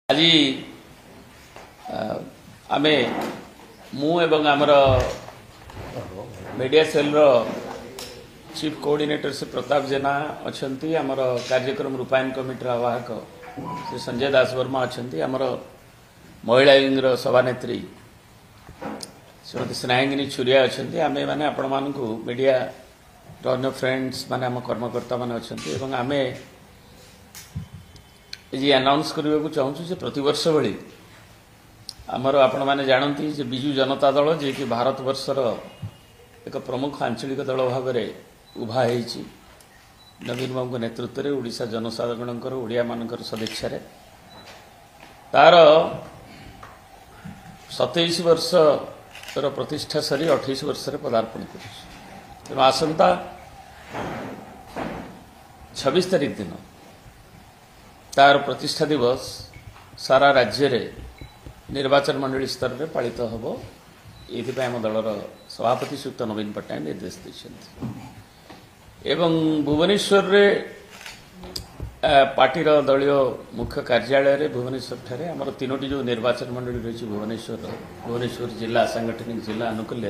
आज आमे मु एवं आमर media cell row chief coordinator से प्रताप जेना अच्छा आमर कार्यक्रम रूपायन कमिटी आवाहक श्री संजय दास वर्मा अच्छा आमर महिला विंग सभानेत्री श्रीमती स्नेहांगिनी छुरिया अच्छा आमे माने आपण मानकु मीडिया अन्य फ्रेंड्स माने आम कर्मकर्ता माने अच्छा आमे ये अनाउंस करने को चाहूँ से प्रतिवर्ष भली आमर आपण मैंने जानती जे बिजु जनता दल जे कि भारत वर्षर एक प्रमुख आंचलिक दल भाव में उभा है नवीन बाबू नेतृत्व में ओडिशा जनसाधारण ओडिया मानकर सदिच्छा तार 27 वर्ष प्रतिष्ठा सरी 28 वर्ष पदार्पण कर आसंता 26 तारीख दिन तार प्रतिष्ठा दिवस सारा राज्य रे निर्वाचन मंडली स्तर में पालित हम ये आम दलर सभापति श्रीयुक्त नवीन पट्टनायक निर्देश देते एवं भुवनेश्वर रे पार्टीर दलीय मुख्य कार्यालय रे भुवनेश्वर ठारे आमर तीनोटी जो निर्वाचन मंडली रही भुवनेश्वर जिला सांगठनिक जिला अनुकूल्य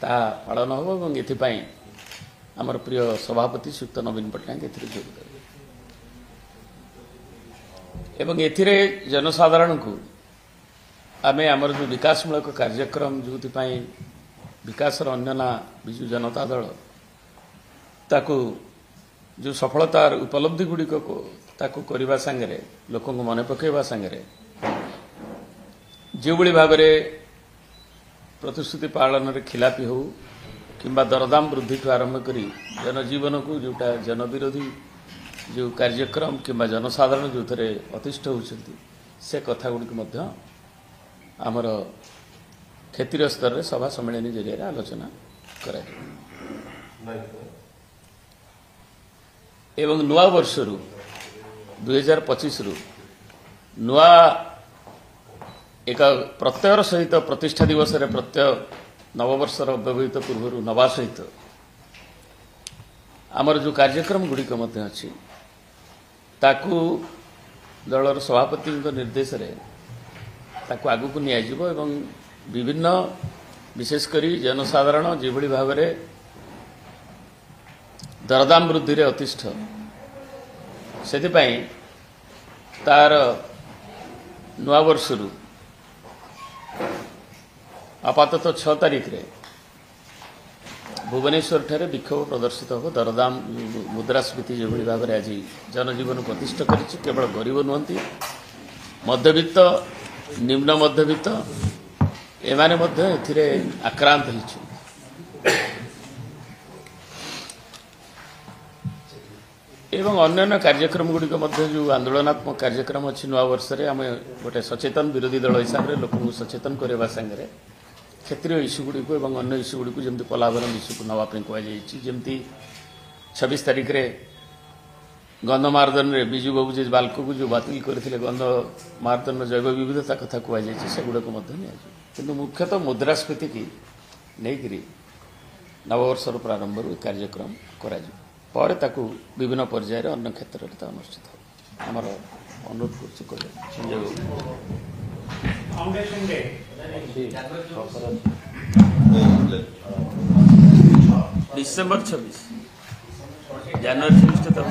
ता पालन हम ये आमर प्रिय सभापति श्रीयुक्त नवीन पट्टनायक जोगदेवे एवं एथिरे जनसाधारण को आमे आमर जो विकासमूलक कार्यक्रम जो विकास अन्य ना बिजु जनता दल ताकू जो सफलतार उपलब्धि गुड़िक को ताकू करने सांगे लोक मन पकड़ा सांगे जो भाव में प्रतिश्रुति पालन रे खिलापी हो किंबा दरदाम वृद्धि को आरंभ करी जनजीवन को जोटा जनविरोधी जो कार्यक्रम किंबा जनसाधारण जो थे अतिष्ठ होती से कथा गुड़िक आमर क्षेत्रीय स्तर में सभा सम्मेलन जरिए आलोचना कर एवं नुआ वर्ष 2025 नुआ एक प्रत्ययर सहित प्रतिष्ठा दिवस रे प्रत्यय नववर्षर व्यवहित पूर्व नवा सहित आमर जो कार्यक्रम गुड़िक अच्छी ताकू दलर सभापति निर्देश रे ताकू आगु को नियाजिबो एवं विभिन्न विशेषकर जनसाधारण जो भाव में दरदाम वृद्धि रे अतिष्ठ से तार नुआ वर्ष आपातत 6 तारीख रे भुवनेश्वर ठारे विक्षोभ प्रदर्शित हो दरदाम मुद्रास्फीति जो भाव में आज जनजीवन को अतिष्ठ कर केवल गरीब नुहति मध्यवित्त निम्न मध्यवित्त एमाने आक्रांत एवं अन्य कार्यक्रम गुड़िक जो आंदोलनात्मक कार्यक्रम अच्छी नुआ वर्ष में आम गोटे सचेतन विरोधी दल हिसाब से लोक सचेतन करने सांगे क्षेत्रीय इस्यू गुड़िक अन्य इस्यू गुड़िक जमी पलावरम इस्यू को नापी कहुमती 26 तारीख रे गंधमार्दन रे बिजु बाबू जे बाल्को को जो बातिल करते गंधमार्दन जैव विविधता कथा कहुई से गुड़ाक कि मुख्यतः मुद्रास्फीति की नहीं नववर्ष प्रारंभ कार्यक्रम कर विभिन्न पर्यायर अन्य क्षेत्र में अनुष्ठित हो अनुरोध कर फाउंडेशन डे डिसेंबर 26 जनवरी 26 तक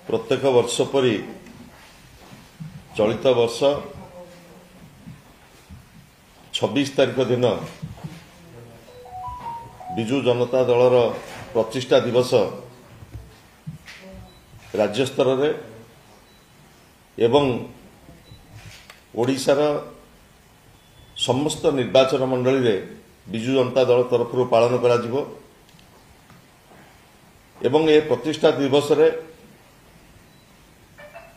प्रत्येक वर्ष परी चलित वर्ष 26 तारीख दिन बिजु जनता दलर प्रतिष्ठा दिवस राज्य स्तर रे एवं ओडिशार समस्त निर्वाचन मंडली रे बिजु जनता दल तरफ पालन करा जिवो एवं ए प्रतिष्ठा दिवस रे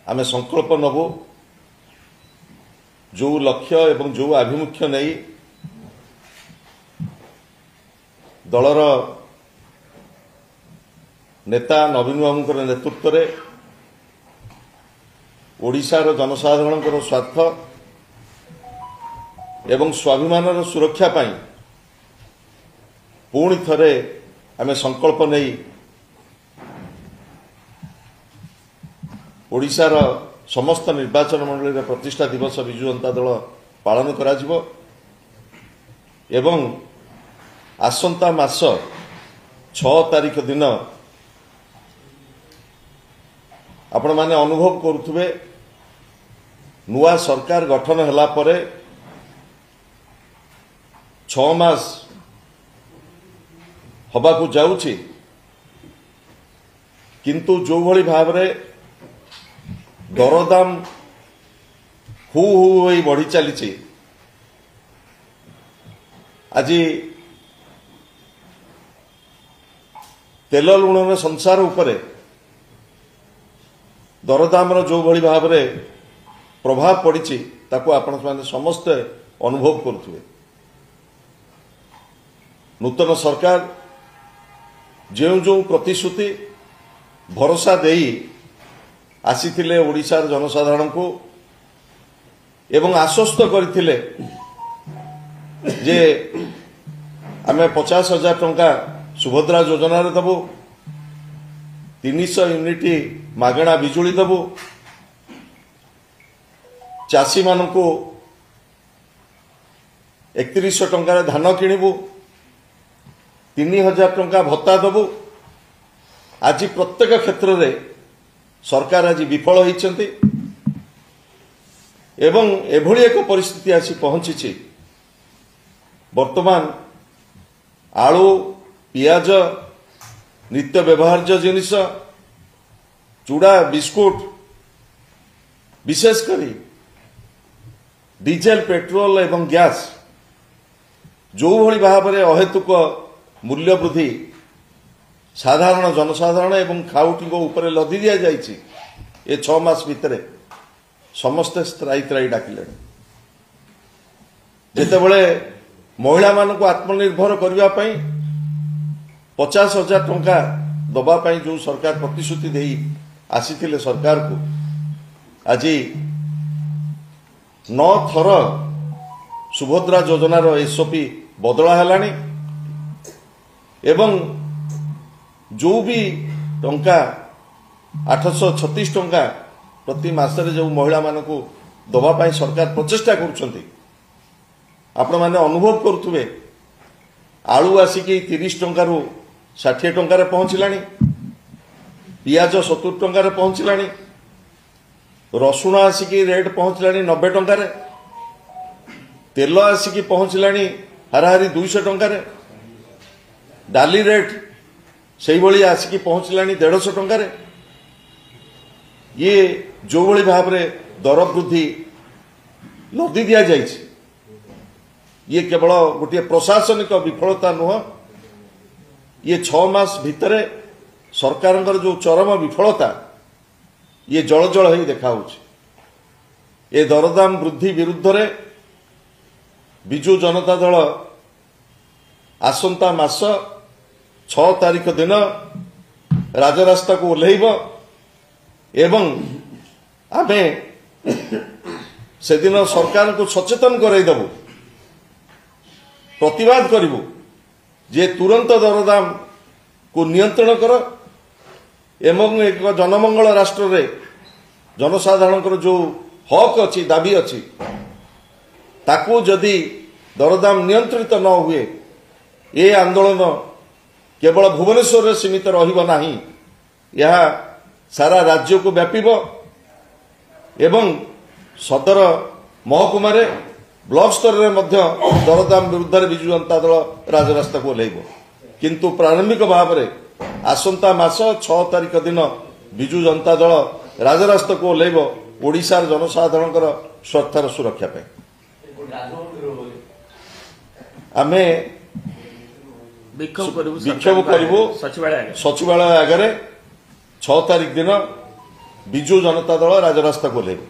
आमे संकल्प नबु जो लक्ष्य एवं जो आभिमुख्य नहीं दलर नेता नवीन बाबू नेतृत्व रे ओडिशार जनसाधारण स्वार्थ एवं स्वाभिमानर सुरक्षा पाई पुणी थरे आमे संकल्प नहीं ओडिशार समस्त निर्वाचन मंडली प्रतिष्ठा दिवस विजु जनता दल पालन करा जिवो एवं आसंता मास 6 तारिख दिन आपण माने अनुभव करुथुबे नुआ सरकार गठन हला परे 6 मास हवा को जाउछि किंतु जो भली भावरे दरदाम हु हु होई बढ़ी चली आज तेल लुणर संसार उपरे दरदाम जो भली भावरे प्रभाव पड़ी ताको आपण माने समस्ते अनुभव करुथुबे नूतन सरकार जो जो प्रतिश्रुति भरोसा देई आसीथिले ओडिशार जनसाधारण को एवं आश्वस्त करथिले जे आमे 50,000 टंका सुभद्रा योजना रे दबो 300 यूनिट मागणा बिजुली दबो चासी मानकु 3100 टंका रे धान किनिबो 3000 टंका भत्ता दबो आज प्रत्येक क्षेत्र रे सरकार आज विफल होइछन्ति एवं एभली एक परिस्थिति आसी पहुंची वर्तमान आलू पियाज नित्य व्यवहार्य जिनिस चूड़ा बिस्कुट विशेषकर डीजेल पेट्रोल एवं गैस जो भली भाव में अहेतुक मूल्य वृद्धि साधारण जनसाधारण एवं खाउटी ऊपर लदी दि जाइए ये 6 मास भितर समस्ते त्राई त्राई डाकिले जितेबले महिला मानक आत्मनिर्भर करने 50,000 टंका दबापाई जो सरकार प्रतिश्रुति दे आसी सरकार को आज 9 थर सुभद्रा योजनार एसओपी बदला है एवं जो भी टंका 836 टंका प्रति मासरे जो महिला मानक दबापाई सरकार प्रचेष्टा करुछंती आपण माने अनुभव करुथुबे आलू आसिकी 30 टंका रु 60 टंका रे पहुंचलानी पियाज 70 टंका रे पहुंचलानी रसुण आसिकी रेट पहुंचलानी 90 टंका रे तेल आसिकी पहुंचलानी हाराहारी 200 टंका रे डाली रेट सही भली आसिकी पहुंचलानी 150 टंका रे ये जो भली भाव रे दर वृद्धि लदी दिया जाइछि ये केवल गोटे प्रशासनिक विफलता नुह ये 6 मास भितर सरकार जो चरम विफलता ये जल जल ही देखा ये दरदाम वृद्धि विरुद्ध रे बिजु जनता दल आसंता मास 6 तारिख दिन राजरास्ता को ओह्लैब एवं आमे से दिन सरकार को सचेतन करईदेबू प्रतिवाद करिबु जे तुरंत दरदाम को नियंत्रण कर एवं एक जनमंगल राष्ट्र रे जनसाधारण जो हक अच्छी दाबी अच्छी ताकू जदि दरदाम नियंत्रित न हुए ये आंदोलन केवल भुवनेश्वर रे सीमित रहिबो नाही यह सारा राज्य को व्यापीब एवं सदर महकुमा रे ब्लॉक स्तर में दरदाम विरुद्ध विजु जनता दल राजरास्ता को ओह्लैब किंतु प्रारंभिक भाव में आसंता मास 6 तारिख दिन विजु जनता दल राजरास्ता को ओह्लैब ओडिशार जनसाधारण स्वार्थर सुरक्षा पे आमे विक्षोभ करू सचिवालय आगे 6 तारिख दिन विजु जनता दल राजरास्ता को ओह्लैब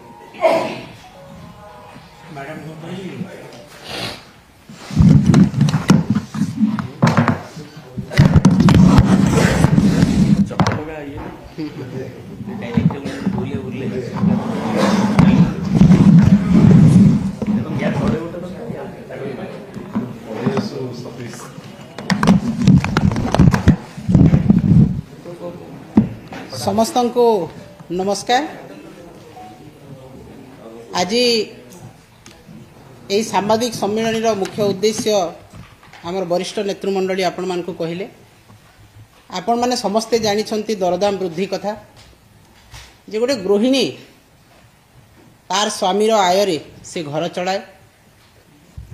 समस्त को नमस्कार। आज यही सांबादिक सम्मेलन मुख्य उद्देश्य आमर वरिष्ठ नेतृमंडली आपण मान को कहले आपण माने समस्ते जानी दरदाम वृद्धि कथा जे गोटे गृहिणी तार स्वामीर आय से घर चलाए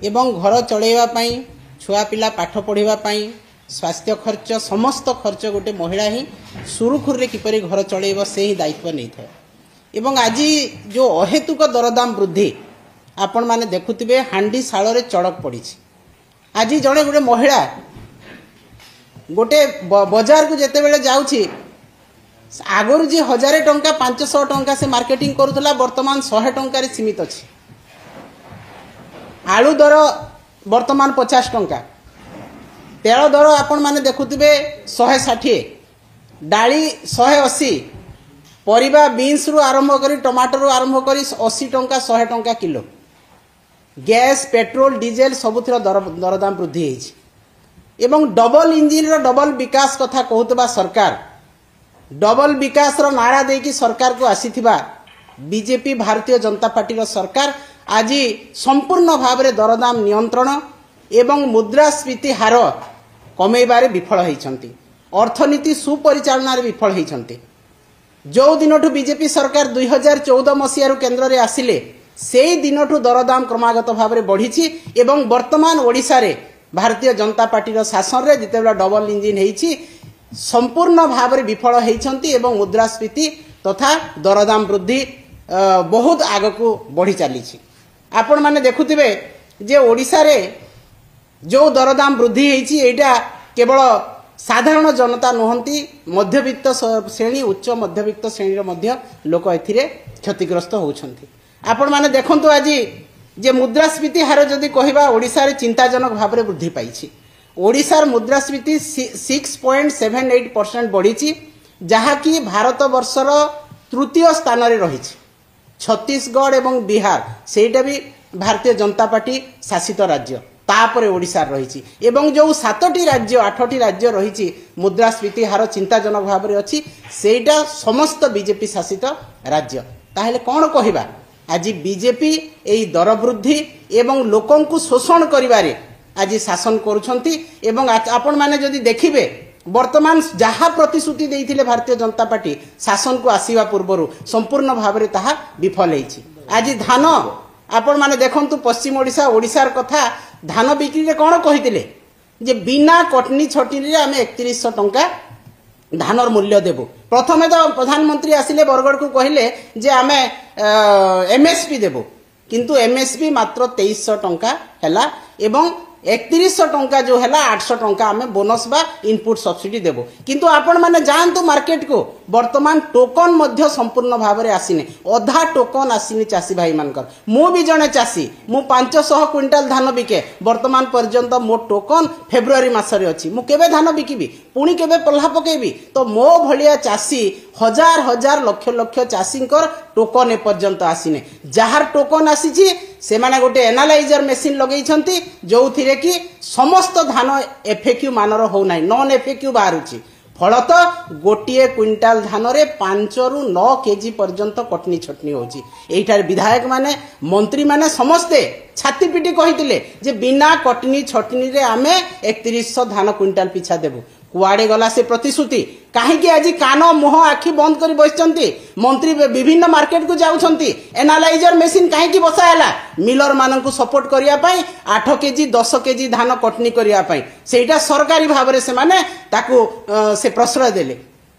एवं घर चलैवा छुआ पिला पाठ पढ़ाई स्वास्थ्य खर्च समस्त खर्च गोटे महिला ही सुरुखुरे किपरि घर चलैब से ही दायित्व नहीं था। एवं आज जो अहेतुक दरदाम वृद्धि आपण माने देखुथिबे हांडी शाल रे चड़क पड़ी। आज जड़े गोटे महिला गोटे बजार को जेते बेले जाउछि आगुरी जी 1000 टंका 500 टंका से मार्केटिंग करुला वर्तमान 100 टंका सीमित अच्छी। आलू दर वर्तमान 50 टंका, तेल दर आपण माने देखुथिबे 160, डाली 180, परिबा बीन्स रु आरंभ करी टमाटर रु आरंभ करी 80 टंका 100 टंका किलो। गैस पेट्रोल डीजेल सबुथिर दरदाम वृद्धि होइछि एवं डबल इंजिन रो डबल विकास कथा कहउतबा सरकार डबल विकास रो नारा देकी सरकार को आसीथिबा बीजेपी भारतीय जनता पार्टी रो सरकार आज संपूर्ण भाव में दरदाम नियंत्रण एवं मुद्रास्फीति हार कमेबारे विफल होइछंती। अर्थनीति सुपरिचालना रे विफल होइछंती। जो दिनठू बीजेपी सरकार 2014 मसीह केन्द्र में आसिले से दिनठू दरदाम क्रमागत भाव में बढ़ी एवं वर्तमान ओडिशा रे भारतीय जनता पार्टी रो शासन रे जितेबेला डबल इंजिन होइछि संपूर्ण भाव में विफल होइछंती एवं मुद्रास्फीति तथा दरदाम वृद्धि बहुत आग को बढ़ी चली। आपण माने देखुथिबे जे ओडिशा रे जो दरदाम वृद्धि होइछि एटा केवल साधारण जनता नुहंती मध्यवित्त श्रेणी उच्च मध्यवित्त श्रेणी मध्य लोक एथिरे क्षतिग्रस्त होउछंती। आपण माने देखंतु आज जे मुद्रास्फीति हार जदि कहबा ओडिशा रे चिंताजनक भाव में वृद्धि पाइछि। ओडिशार मुद्रास्फीति 6.78% बढ़ी जहाँकि भारत वर्षर तृतीय स्थान रे रही। छत्तीसगढ़ एवं बिहार सेटा भी भारतीय जनता पार्टी शासित राज्य तापर ओडिशा रही एवं जो 7टी राज्य 8टी राज्य रही मुद्रास्फीति हार चिंताजनक भाव में अच्छी सेटा समस्त बीजेपी शासित राज्य। ताहले कौन कहबा आज बीजेपी यही दर वृद्धि एवं लोकं को शोषण करिबारे आज शासन करुछंती एवं आपण माने जदि देखिबे वर्तमान जहाँ प्रतिश्रुति देइथिले भारतीय जनता पार्टी शासन को आसीबा पूर्वरु संपूर्ण भाव में ताहा विफल होइछि। आज धान आपण माने देखंतु पश्चिम ओडिशा ओडिशार कथा धान बिक्री रे कोन कहिथिले जे बिना कटनी छटनी रे आमे 3100 टंका धानर मूल्य देबो। प्रथमे तो प्रधानमंत्री आसिले बरगड़ को कहिले जे आमे एमएसपी देबो किंतु एमएसपी मात्र 2300 टंका हैला एवं 3100 टंका जो है 800 टंका आमे बोनस बा इनपुट सब्सिडी देबो। किंतु आपण माने जानतो मार्केट को वर्तमान टोकन मध्य संपूर्ण भाव में आसीने अधा टोकन आसीने चाषी भाई मानकर। मु भी जने चाषी मु 500 क्विंटाल धान बिके वर्तमान पर्यंत मो टोकन फेब्रुआरी मासरे अछि। मु केबे धान बिकिबी पुणी केबे पल्हा पकेबी तो मो भलिया चाषी हजार हजार लक्ष लक्ष चाषींकर टोकन एपर्यंत आसीने। जार टोकन आसी से माने गोटे एनालाइजर मेसिन लगेई छंती जो थिरे कि समस्त धान एफएक्यू मानर हो नाही नॉन एफएक्यू बाहरुची। फलत गोटे क्विंटाल धान रे 5 रु 9 केजी पर्यंत कटनी छटनी होची। एठार विधायक माने मंत्री माने समस्ते छाती पिटी कहितिले जे बिना कटनी छटनी रे आमे 3100 धान क्विंटाल पिछा देबु। कुआड़े गला से प्रतिश्रुति कहीं आज कान मुह आखि बंद कर बसचंती। मंत्री विभिन्न मार्केट को जाउछंती एनालाइजर मेसिन कहीं बसाला मिलर मान को सपोर्ट करिया पई 8 केजी 10 केजी धान कटनी करिया पई सेटा सरकारी भाव में से माने ताकू से प्रश्रय देले।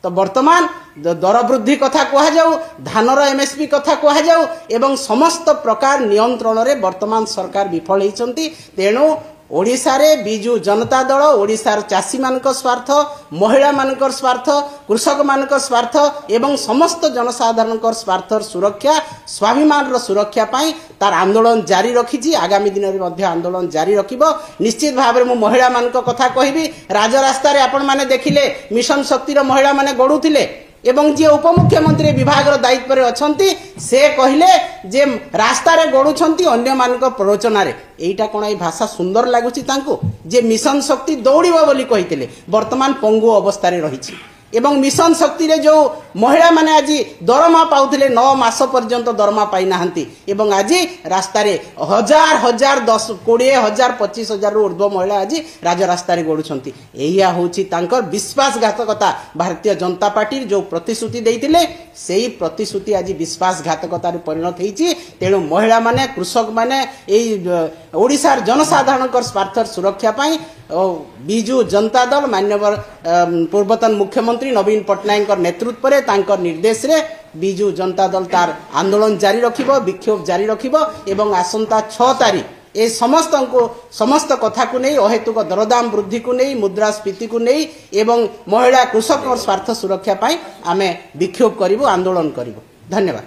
तो वर्तमान दर वृद्धि कथा कह जाऊ धानर एमएसपी कथा कह जाऊ एवं समस्त प्रकार नियंत्रण रे वर्तमान सरकार विफल होइछंती। तेणु ओडिशा रे बिजु जनता दल ओडिशार चाषी मानक स्वार्थ महिला मानकर स्वार्थ कृषक मानक स्वार्थ एवं समस्त जनसाधारण स्वार्थर सुरक्षा स्वाभिमान सुरक्षा पाई तार आंदोलन जारी रखी। आगामी दिन में आंदोलन जारी रखिबो। निश्चित भाव में मु महिला मानक कथा कहबी राजरास्ता रे आपण माने देखिले मिशन शक्तिर महिला माने गडुथिले एवं जी उपमुख्यमंत्री विभाग दायित्व रे अछंती से कहले जे रास्ता रे गडुछंती अन्य मानक प्ररोचना रे। एटा कोन ए भाषा सुंदर लागुची तांको जे मिशन शक्ति दौड़िबो बोली कहिथिले वर्तमान पंगु अवस्था रे रहिछि। एवं मिशन शक्ति रे जो महिला माने आज दरमा पाउथिले 9 मास पर्यंत दरमा पाई नाहंती एवं आज रास्ता रे हजार हजार 10 20 हजार 25 हजार रु ऊर्ध्व महिला आज राज रास्ता रे गडुछंती एया होची तांकर विश्वासघातकता भारतीय जनता पार्टी जो प्रतिश्रुति देइतिले सेही प्रतिश्रुति आज विश्वासघातकता रे परिणत हेची तेणु महिला माने कृषक माने एई ओडिसार जनसाधारण स्वार्थ सुरक्षा पाई बिजु जनता दल मान्यवर पूर्वतन मुख्यमंत्री नवीन पट्टनायक नेतृत्व रे तांकर निर्देश रे बिजु जनता दल तार आंदोलन जारी रखिबो विक्षोभ जारी रखिबो एवं आसंता 6 तारीख ए समस्त कथा को नहीं अहेतुक दरदाम वृद्धि को नहीं मुद्रास्फीति को नहीं एवं महिला कृषक और स्वार्थ सुरक्षा पाई आमे विक्षोभ करिवो आंदोलन करिवो धन्यवाद।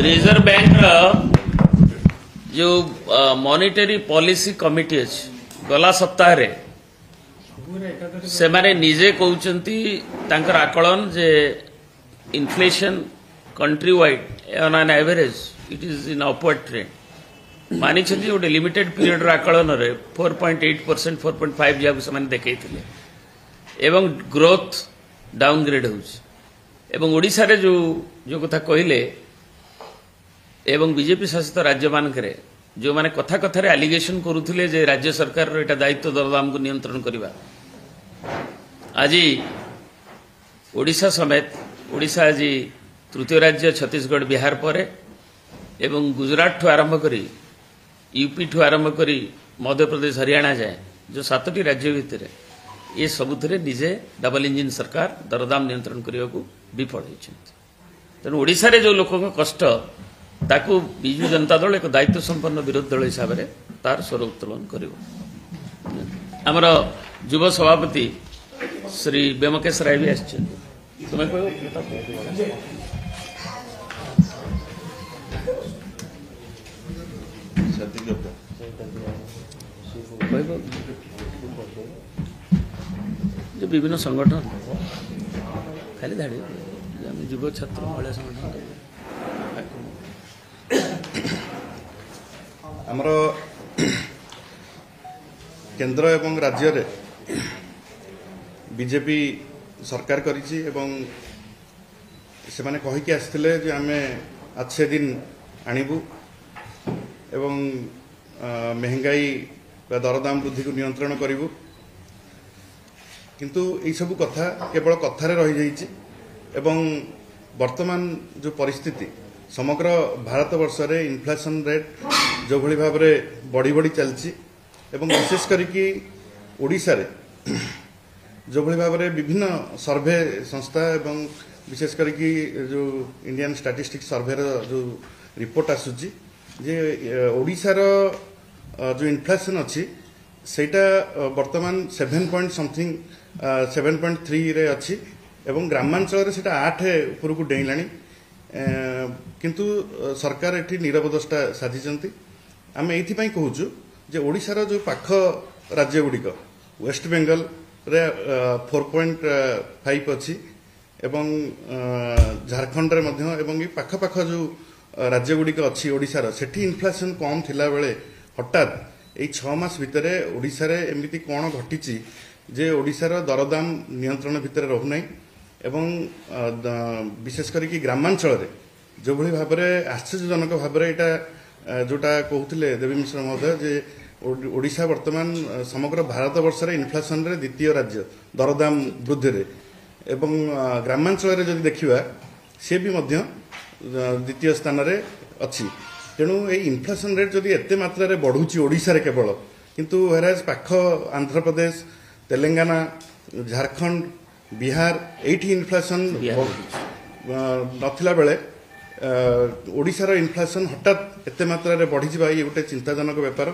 रिजर्व बैंक जो मॉनिटरी पॉलिसी कमिटी अच्छी गला सप्ताह रे से माने निजे कहउचंती तांकर आकलन जे inflation country wide on an average it is in upward trend मानी छथि ओटे लिमिटेड पीरियड आकलन रे 4.8% 4.5 जाक से माने देखैथिले एवं ग्रोथ डाउनग्रेड होउछ एवं ओडिसा रे जो कथा कहिले एवं बीजेपी शासित राज्य मानकरे जो माने कथा कथा रे एलिगेशन करूथिले जे राज्य सरकार रो एटा दायित्व दरदाम को नियंत्रण करिबा आज ओडिशा समेत ओडिशा आज तृतीय राज्य छत्तीसगढ़ बिहार परे एवं गुजरात ठू आरंभ करी यूपी ठू आरंभ करी मध्य प्रदेश हरियाणा जाए जो 7टी राज्य भितर ये सबुथिरे निजे डबल इंजिन सरकार दरदाम नियंत्रण करने को विफल होइछन्ति तेणु ओडिशा रे जो लोक कष्ट ताकू बिजु जनता दल एक दायित्व संपन्न विरोधी दल हिसाब से तार स्वर उत्तोलन कर आमर युव सभापति श्री बेमकेश राय भी आसछन तुम जो विभिन्न संगठन खाली धाड़ी युव छात्र महिला संगठन आमर केंद्र एवं राज्य रे बीजेपी सरकार करिछि एवं से माने कहि के आस्थिले जे आमे अच्छे दिन आनिबु एवं महंगाई दरदाम वृद्धि को नियंत्रण करिबु किंतु एई सब कथा केवल कथारे रहि जाइछि एवं वर्तमान जो परिस्थिति समग्र भारत वर्ष रे इन्फ्लेशन रेट जो भली भाव रे बढ़ी बढ़ी चलछि एवं विशेष करिकी ओडिसा रे जो भली भाव रे विभिन्न सर्वे संस्था एवं विशेष करिकी जो इंडियन स्टैटिस्टिक्स सर्वे रो जो रिपोर्ट आसुची जे ओडिसा रो जो इन्फ्लेशन अछि सेटा वर्तमान 7.3 रे अछि एवं ग्रामांचल रे सेटा 8 ऊपर को डेइलानी किंतु सरकार एठी निरवदष्टा साजिचंती आमे एथि पई कहूचु जे ओडिसा रो जो पाख राज्य गुडिक वेस्ट बेंगल रे 4.5 अछि एवं झारखंड रे मध्य एवं पाख पाख जो राज्य गुडिक अछि ओडिसा रो सेठी इन्फ्लेशन कम थिला बेले हठात एई 6 मास भितरे ओडिसा रे एमिति कोन घटिची जे ओडिसा रो दरदाम नियंत्रण भितरे रहु नै एवं विशेष करिकी ग्रामांचल रे जो भली भाव में आश्चर्यजनक भाव में यहाँ जोटा कहते देवी मिश्र महोदय जे ओडिशा वर्तमान समग्र भारत वर्ष रे इन्फ्लेशन रे द्वितीय राज्य दरदाम वृद्धि रे एवं ग्रामांचल रे जदि देखिबा से भी मध्य द्वितीय स्थान रे अछि तेणु ए इन्फ्लेशन रेट जदि एते मात्रा रे बढ़ुची ओडिशा रे केवल किंतु हेराज पाख आंध्र प्रदेश तेलंगाना झारखंड बिहार एठी इन्फ्लेशन नथिला बेले ओडिशार इन्फ्लेशन हठात एते मात्रा रे बढ़ी जिबा ये गोटे चिंताजनक व्यापार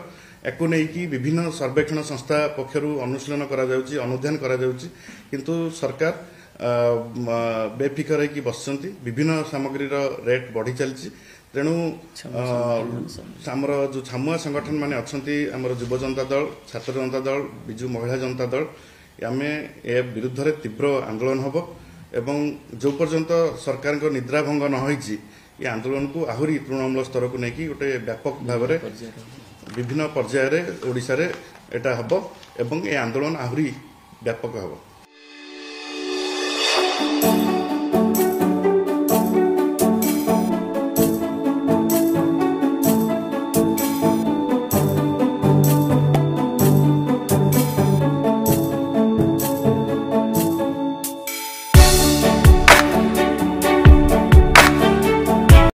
याकू नहीं कि विभिन्न सर्वेक्षण संस्था पक्षरु अनुशीलन करा जाउची अनुध्यान करा जाउची किंतु सरकार बेफिकर होगी बसଛନ୍ତି विभिन्न सामग्री रेट बढ़ी चलती तेणु आमर जो छामुआ संगठन माने अच्छी आमर युव जनता दल छात्र जनता दल विजु महिला जनता दल आम ए विरुद्ध रे तीव्र आंदोलन हम एवं जो पर्यंत सरकार को निद्रा भंग न होईची ये आंदोलन को आहुरी तृणमूल स्तर को लेकिन गोटे व्यापक भाव में विभिन्न पर्यायर ओडिशा रे एटा हब एवं ए आंदोलन आहुरी व्यापक हब।